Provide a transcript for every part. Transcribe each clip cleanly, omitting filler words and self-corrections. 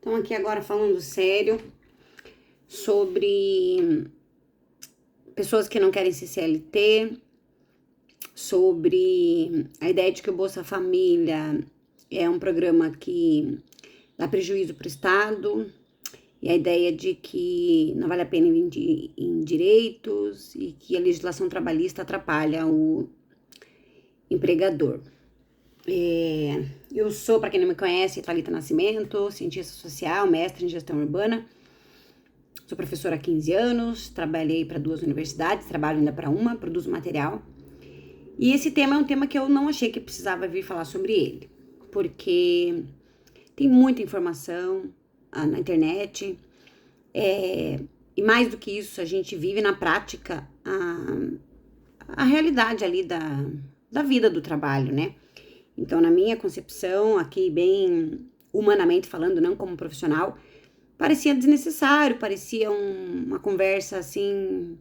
Então, aqui agora falando sério sobre pessoas que não querem ser CLT, sobre a ideia de que o Bolsa Família é um programa que dá prejuízo para o Estado, e a ideia de que não vale a pena investir em direitos e que a legislação trabalhista atrapalha o empregador. Eu sou, para quem não me conhece, Thalita Nascimento, cientista social, mestre em gestão urbana. Sou professora há 15 anos, trabalhei para 2 universidades, trabalho ainda para uma, produzo material. E esse tema é um tema que eu não achei que precisava vir falar sobre ele, porque tem muita informação na internet, e mais do que isso, a gente vive na prática a realidade ali da vida do trabalho, né? Então, na minha concepção, aqui bem humanamente falando, não como profissional, parecia desnecessário, parecia uma conversa assim,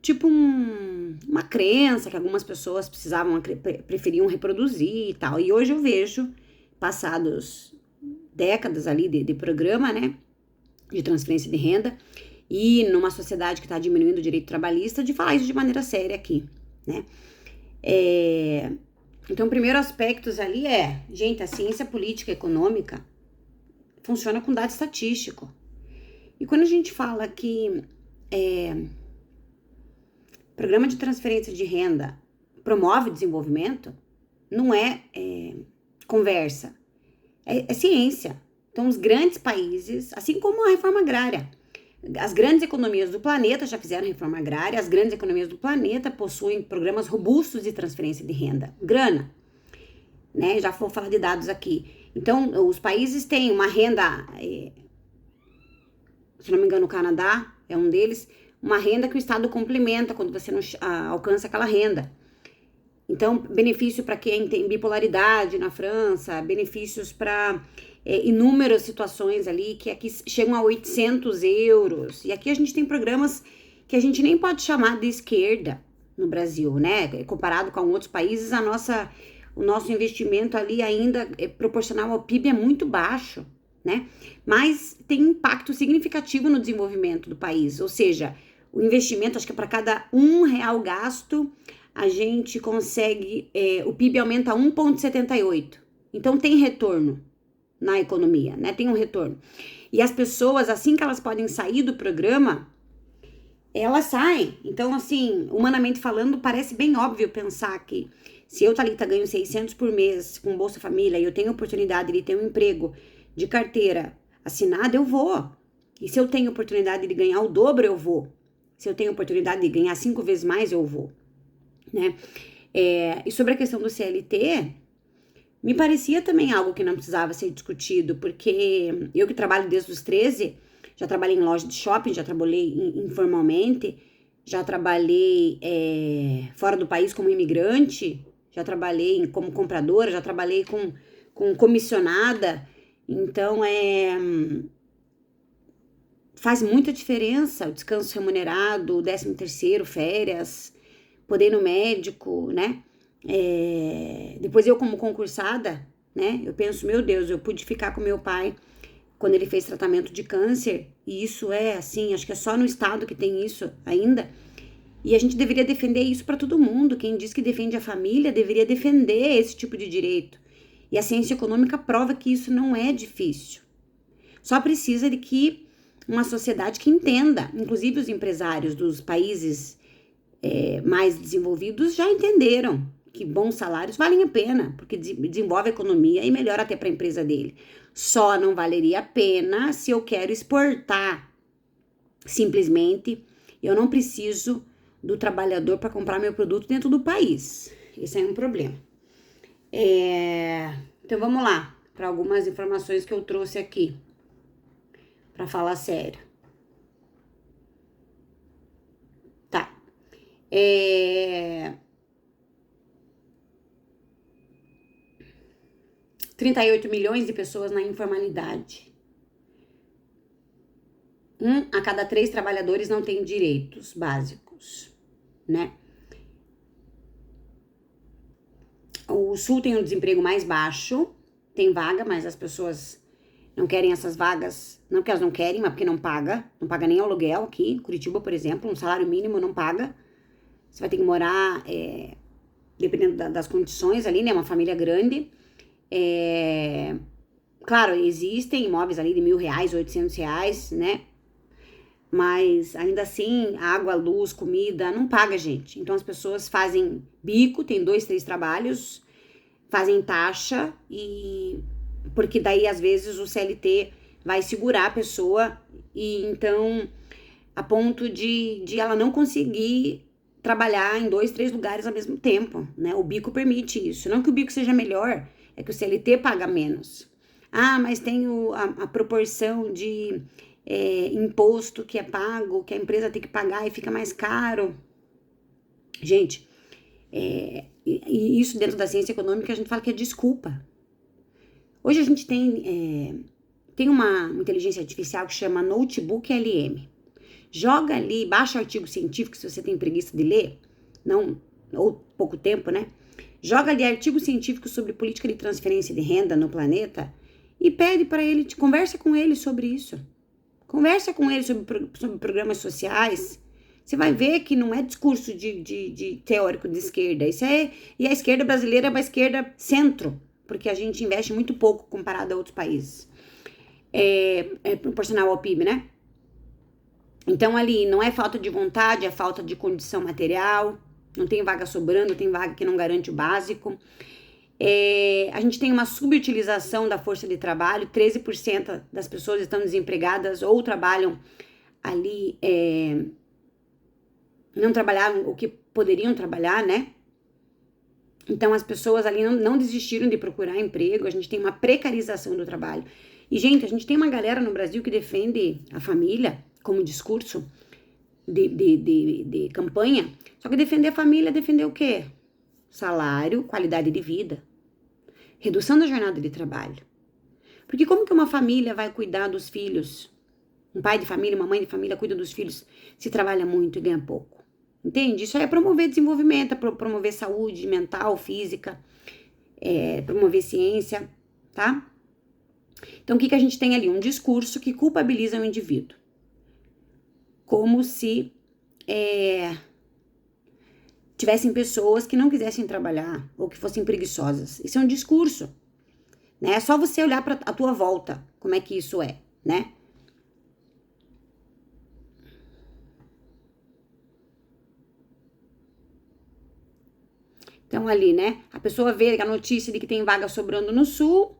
tipo uma crença que algumas pessoas preferiam reproduzir e tal. E hoje eu vejo, passados décadas ali de programa, né, de transferência de renda, e numa sociedade que está diminuindo o direito trabalhista, de falar isso de maneira séria aqui, né. Então, o primeiro aspecto ali gente, a ciência política e econômica funciona com dado estatístico. E quando a gente fala que programa de transferência de renda promove desenvolvimento, não é conversa, é ciência. Então, os grandes países, assim como a reforma agrária, as grandes economias do planeta já fizeram reforma agrária, as grandes economias do planeta possuem programas robustos de transferência de renda, grana, né? Já vou falar de dados aqui. Então, os países têm uma renda, se não me engano, o Canadá é um deles, uma renda que o Estado complementa quando você não alcança aquela renda. Então, benefício para quem tem bipolaridade na França, benefícios para inúmeras situações ali, que aqui chegam a 800 euros. E aqui a gente tem programas que a gente nem pode chamar de esquerda no Brasil, né? Comparado com outros países, o nosso investimento ali ainda proporcional ao PIB é muito baixo, né? Mas tem impacto significativo no desenvolvimento do país. Ou seja, o investimento, acho que para cada R$1 gasto, a gente consegue, o PIB aumenta 1,78. Então tem retorno na economia, né? Tem um retorno. E as pessoas, assim que elas podem sair do programa, elas saem. Então, assim, humanamente falando, parece bem óbvio pensar que se eu, Thalita, ganho 600 por mês com Bolsa Família e eu tenho oportunidade de ter um emprego de carteira assinada, eu vou. E se eu tenho oportunidade de ganhar o dobro, eu vou. Se eu tenho oportunidade de ganhar 5 vezes mais, eu vou, né? E sobre a questão do CLT, me parecia também algo que não precisava ser discutido, porque eu que trabalho desde os 13, já trabalhei em loja de shopping, já trabalhei informalmente, já trabalhei fora do país como imigrante, já trabalhei como compradora, já trabalhei com comissionada. Então, faz muita diferença o descanso remunerado, o 13º, férias, poder ir no médico, né? Depois eu como concursada, né? Eu penso, meu Deus, eu pude ficar com meu pai quando ele fez tratamento de câncer, e isso assim, acho que é só no estado que tem isso ainda, e a gente deveria defender isso para todo mundo. Quem diz que defende a família deveria defender esse tipo de direito, e a ciência econômica prova que isso não é difícil, só precisa de que uma sociedade que entenda, inclusive os empresários dos países mais desenvolvidos já entenderam que bons salários valem a pena, porque desenvolve a economia e melhora até para a empresa dele. Só não valeria a pena se eu quero exportar. Simplesmente, eu não preciso do trabalhador para comprar meu produto dentro do país. Esse é um problema. Então, vamos lá para algumas informações que eu trouxe aqui, para falar sério. Tá. 38 milhões de pessoas na informalidade. 1 a cada 3 trabalhadores não tem direitos básicos, né? O Sul tem um desemprego mais baixo, tem vaga, mas as pessoas não querem essas vagas, não porque elas não querem, mas porque não paga nem aluguel aqui, Curitiba, por exemplo, um salário mínimo não paga, você vai ter que morar, dependendo das condições ali, né, uma família grande, claro, existem imóveis ali de R$1.000, R$800, né, mas ainda assim, água, luz, comida, não paga, gente. Então as pessoas fazem bico, tem 2, 3 trabalhos, fazem taxa porque daí às vezes o CLT vai segurar a pessoa e então a ponto de ela não conseguir trabalhar em 2, 3 lugares ao mesmo tempo, né? O bico permite isso. Não que o bico seja melhor, é que o CLT paga menos. Ah, mas tem a proporção de imposto que é pago, que a empresa tem que pagar e fica mais caro. Gente, e isso dentro da ciência econômica a gente fala que é desculpa. Hoje a gente tem uma inteligência artificial que chama Notebook LM. Joga ali, baixa o artigo científico se você tem preguiça de ler, ou pouco tempo, né? Joga ali artigo científico sobre política de transferência de renda no planeta e pede para ele, conversa com ele sobre isso. Conversa com ele sobre programas sociais. Você vai ver que não é discurso de teórico de esquerda. E a esquerda brasileira é uma esquerda centro, porque a gente investe muito pouco comparado a outros países. É proporcional ao PIB, né? Então ali não é falta de vontade, é falta de condição material. Não tem vaga sobrando, tem vaga que não garante o básico. A gente tem uma subutilização da força de trabalho, 13% das pessoas estão desempregadas ou trabalham ali, não trabalharam o que poderiam trabalhar, né? Então as pessoas ali não desistiram de procurar emprego, a gente tem uma precarização do trabalho. E, gente, a gente tem uma galera no Brasil que defende a família como discurso de campanha, só que defender a família é defender o quê? Salário, qualidade de vida. Redução da jornada de trabalho. Porque como que uma família vai cuidar dos filhos? Um pai de família, uma mãe de família cuida dos filhos se trabalha muito e ganha pouco. Entende? Isso aí é promover desenvolvimento, é promover saúde mental, física, promover ciência, tá? Então, o que a gente tem ali? Um discurso que culpabiliza o indivíduo. Como se tivessem pessoas que não quisessem trabalhar ou que fossem preguiçosas. Isso é um discurso, né? É só você olhar para a tua volta, como é que isso é, né? Então ali, né? A pessoa vê a notícia de que tem vaga sobrando no Sul,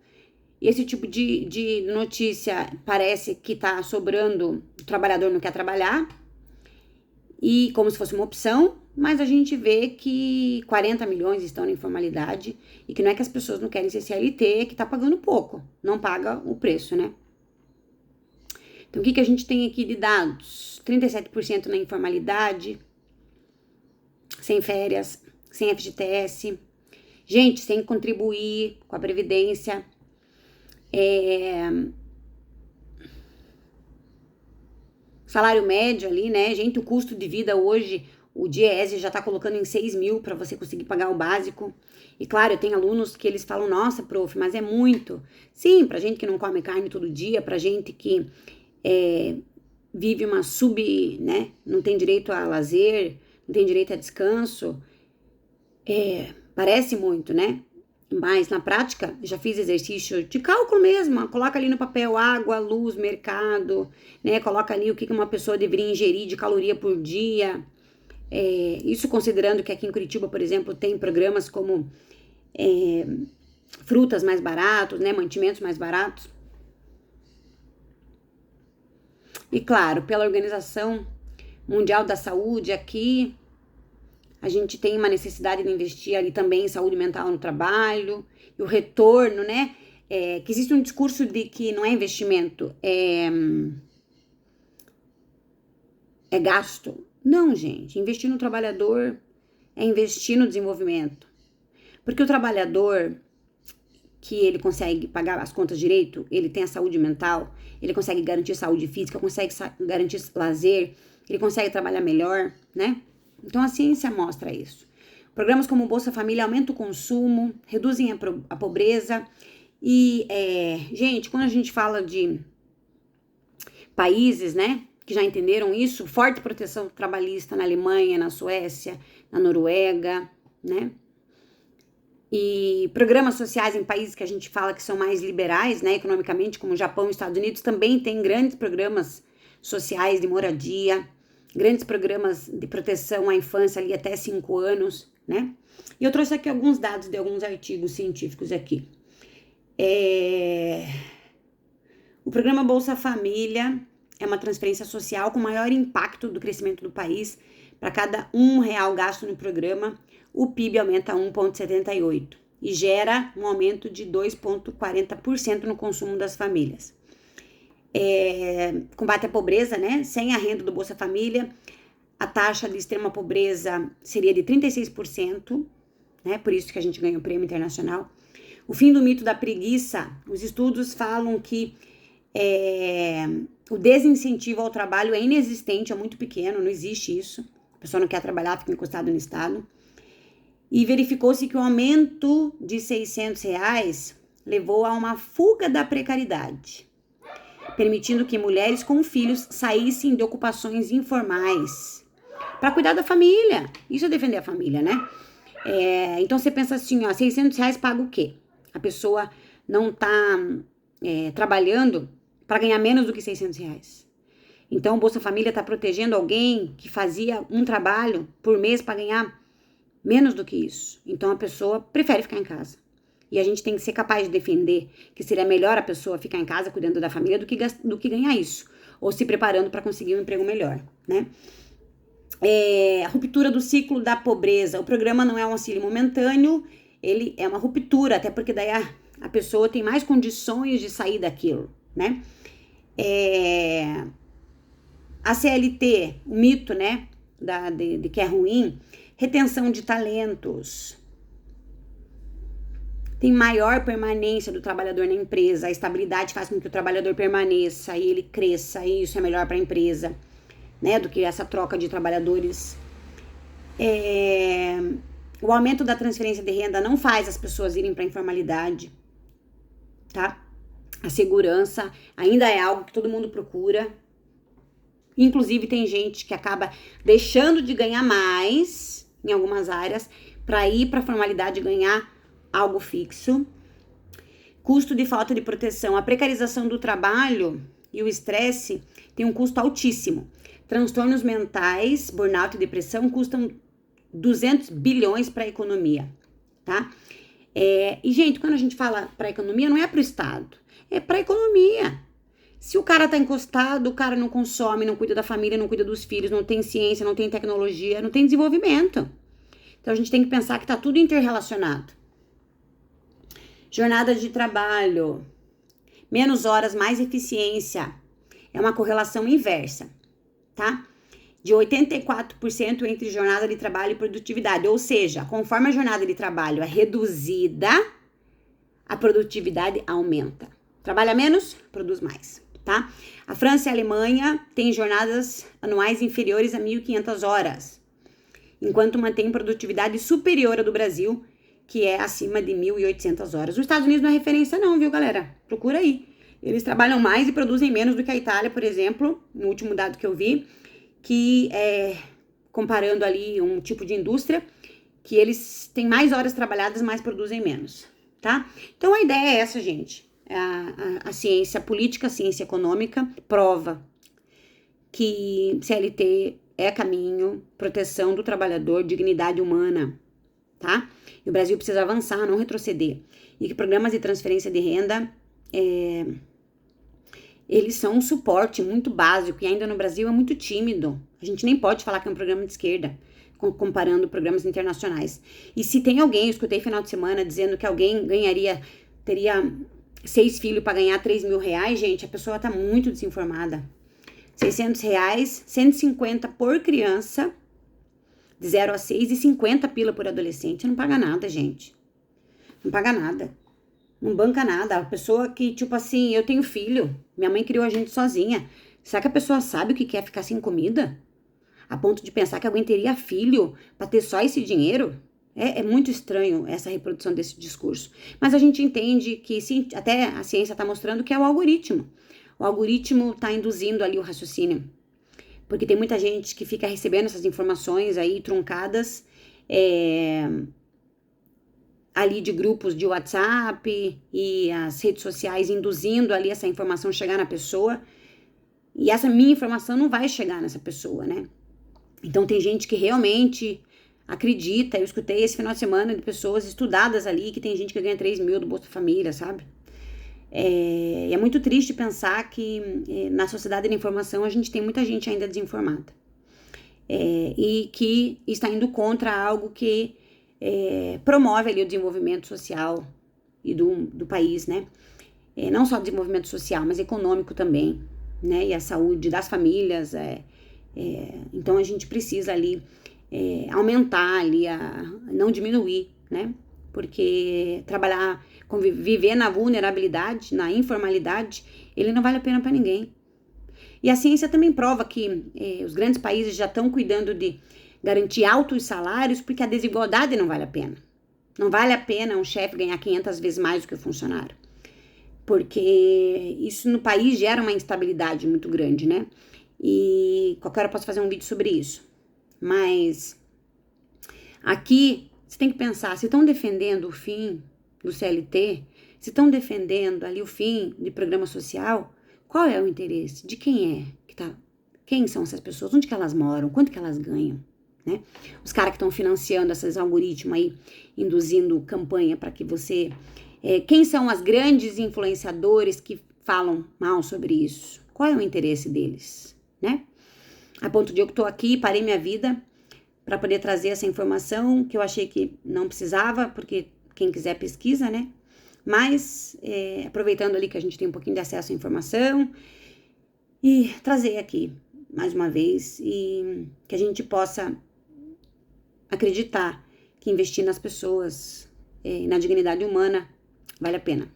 e esse tipo de notícia parece que tá sobrando, o trabalhador não quer trabalhar, e como se fosse uma opção, mas a gente vê que 40 milhões estão na informalidade e que não é que as pessoas não querem ser CLT, é que tá pagando pouco, não paga o preço, né? Então, o que a gente tem aqui de dados? 37% na informalidade, sem férias, sem FGTS, gente sem contribuir com a Previdência, salário médio ali, né? Gente, o custo de vida hoje, o Diese já tá colocando em 6 mil para você conseguir pagar o básico. E claro, eu tenho alunos que eles falam, nossa, prof, mas é muito. Sim, pra gente que não come carne todo dia, pra gente que vive uma né? Não tem direito a lazer, não tem direito a descanso. Parece muito, né? Mas na prática, já fiz exercício de cálculo mesmo, coloca ali no papel água, luz, mercado, né? Coloca ali o que uma pessoa deveria ingerir de caloria por dia. Isso considerando que aqui em Curitiba, por exemplo, tem programas como frutas mais baratos, né? Mantimentos mais baratos. E claro, pela Organização Mundial da Saúde aqui, a gente tem uma necessidade de investir ali também em saúde mental no trabalho, e o retorno, né? Que existe um discurso de que não é investimento, é gasto. Não, gente, investir no trabalhador é investir no desenvolvimento. Porque o trabalhador que ele consegue pagar as contas direito, ele tem a saúde mental, ele consegue garantir saúde física, consegue garantir lazer, ele consegue trabalhar melhor, né? Então a ciência mostra isso. Programas como Bolsa Família aumentam o consumo, reduzem a pobreza E, gente, quando a gente fala de países, né, que já entenderam isso, forte proteção trabalhista na Alemanha, na Suécia, na Noruega, né, e programas sociais em países que a gente fala que são mais liberais, né, economicamente, como o Japão e Estados Unidos, também tem grandes programas sociais de moradia, grandes programas de proteção à infância ali até 5 anos, né? E eu trouxe aqui alguns dados de alguns artigos científicos aqui. O programa Bolsa Família é uma transferência social com maior impacto do crescimento do país. Para cada R$1 gasto no programa, o PIB aumenta 1,78 e gera um aumento de 2,40% no consumo das famílias. Combate à pobreza, né? Sem a renda do Bolsa Família, a taxa de extrema pobreza seria de 36%, né? Por isso que a gente ganha o prêmio internacional. O fim do mito da preguiça, os estudos falam que o desincentivo ao trabalho é inexistente, é muito pequeno, não existe isso. A pessoa não quer trabalhar, fica encostada no Estado. E verificou-se que o aumento de R$600 levou a uma fuga da precariedade, permitindo que mulheres com filhos saíssem de ocupações informais para cuidar da família. Isso é defender a família, né? Então você pensa assim, ó, R$600 paga o quê? A pessoa não tá trabalhando para ganhar menos do que R$600. Então o Bolsa Família está protegendo alguém que fazia um trabalho por mês para ganhar menos do que isso. Então a pessoa prefere ficar em casa. E a gente tem que ser capaz de defender que seria melhor a pessoa ficar em casa cuidando da família do que ganhar isso. Ou se preparando para conseguir um emprego melhor, né? A ruptura do ciclo da pobreza. O programa não é um auxílio momentâneo, ele é uma ruptura, até porque daí a pessoa tem mais condições de sair daquilo, né? A CLT, o mito, né, de que é ruim, retenção de talentos, tem maior permanência do trabalhador na empresa, a estabilidade faz com que o trabalhador permaneça e ele cresça, e isso é melhor para a empresa, né, do que essa troca de trabalhadores. O aumento da transferência de renda não faz as pessoas irem para a informalidade, tá? A segurança ainda é algo que todo mundo procura. Inclusive tem gente que acaba deixando de ganhar mais em algumas áreas para ir para a formalidade e ganhar algo fixo. Custo de falta de proteção. A precarização do trabalho e o estresse tem um custo altíssimo. Transtornos mentais, burnout e depressão custam 200 bilhões para a economia, tá? E, gente, quando a gente fala para a economia, não é para o Estado, é para a economia. Se o cara tá encostado, o cara não consome, não cuida da família, não cuida dos filhos, não tem ciência, não tem tecnologia, não tem desenvolvimento. Então, a gente tem que pensar que tá tudo interrelacionado. Jornada de trabalho. Menos horas, mais eficiência. É uma correlação inversa, tá? De 84% entre jornada de trabalho e produtividade. Ou seja, conforme a jornada de trabalho é reduzida, a produtividade aumenta. Trabalha menos, produz mais, tá? A França e a Alemanha têm jornadas anuais inferiores a 1.500 horas, enquanto mantém produtividade superior à do Brasil, que é acima de 1.800 horas. Os Estados Unidos não é referência não, viu, galera? Procura aí. Eles trabalham mais e produzem menos do que a Itália, por exemplo, no último dado que eu vi, que comparando ali um tipo de indústria, que eles têm mais horas trabalhadas, mas produzem menos, tá? Então, a ideia é essa, gente. A ciência política, a ciência econômica, prova que CLT é caminho, proteção do trabalhador, dignidade humana, tá? E o Brasil precisa avançar, não retroceder. E que programas de transferência de renda, eles são um suporte muito básico e ainda no Brasil é muito tímido. A gente nem pode falar que é um programa de esquerda, comparando programas internacionais. E se tem alguém, eu escutei final de semana dizendo que alguém teria 6 filhos para ganhar R$3.000, gente, a pessoa tá muito desinformada. R$600, 150 por criança, de 0 a 6, e 50 pila por adolescente. Não paga nada, gente. Não paga nada. Não banca nada. A pessoa que, tipo assim, eu tenho filho, minha mãe criou a gente sozinha. Será que a pessoa sabe o que é ficar sem comida? A ponto de pensar que alguém teria filho pra ter só esse dinheiro? É muito estranho essa reprodução desse discurso. Mas a gente entende que, sim, até a ciência está mostrando que é o algoritmo. O algoritmo está induzindo ali o raciocínio. Porque tem muita gente que fica recebendo essas informações aí truncadas ali de grupos de WhatsApp e as redes sociais induzindo ali essa informação chegar na pessoa. E essa minha informação não vai chegar nessa pessoa, né? Então tem gente que realmente acredita. Eu escutei esse final de semana de pessoas estudadas ali, que tem gente que ganha 3 mil do Bolsa Família, sabe? É muito triste pensar que na sociedade da informação a gente tem muita gente ainda desinformada. E que está indo contra algo que promove ali o desenvolvimento social e do país, né? Não só desenvolvimento social, mas econômico também, né? E a saúde das famílias. Então a gente precisa ali aumentar ali, não diminuir, né? Porque viver na vulnerabilidade, na informalidade, ele não vale a pena para ninguém. E a ciência também prova que os grandes países já estão cuidando de garantir altos salários porque a desigualdade não vale a pena. Não vale a pena um chefe ganhar 500 vezes mais do que o funcionário. Porque isso no país gera uma instabilidade muito grande, né? E qualquer hora eu posso fazer um vídeo sobre isso. Mas aqui você tem que pensar, se estão defendendo o fim do CLT, se estão defendendo ali o fim de programa social, qual é o interesse? De quem é que tá? Quem são essas pessoas? Onde que elas moram? Quanto que elas ganham? Né? Os caras que estão financiando esses algoritmos aí, induzindo campanha para que você... quem são as grandes influenciadores que falam mal sobre isso? Qual é o interesse deles? Né? A ponto de eu que tô aqui, parei minha vida para poder trazer essa informação que eu achei que não precisava, porque quem quiser pesquisa, né? Mas aproveitando ali que a gente tem um pouquinho de acesso à informação e trazer aqui mais uma vez e que a gente possa acreditar que investir nas pessoas, na dignidade humana, vale a pena.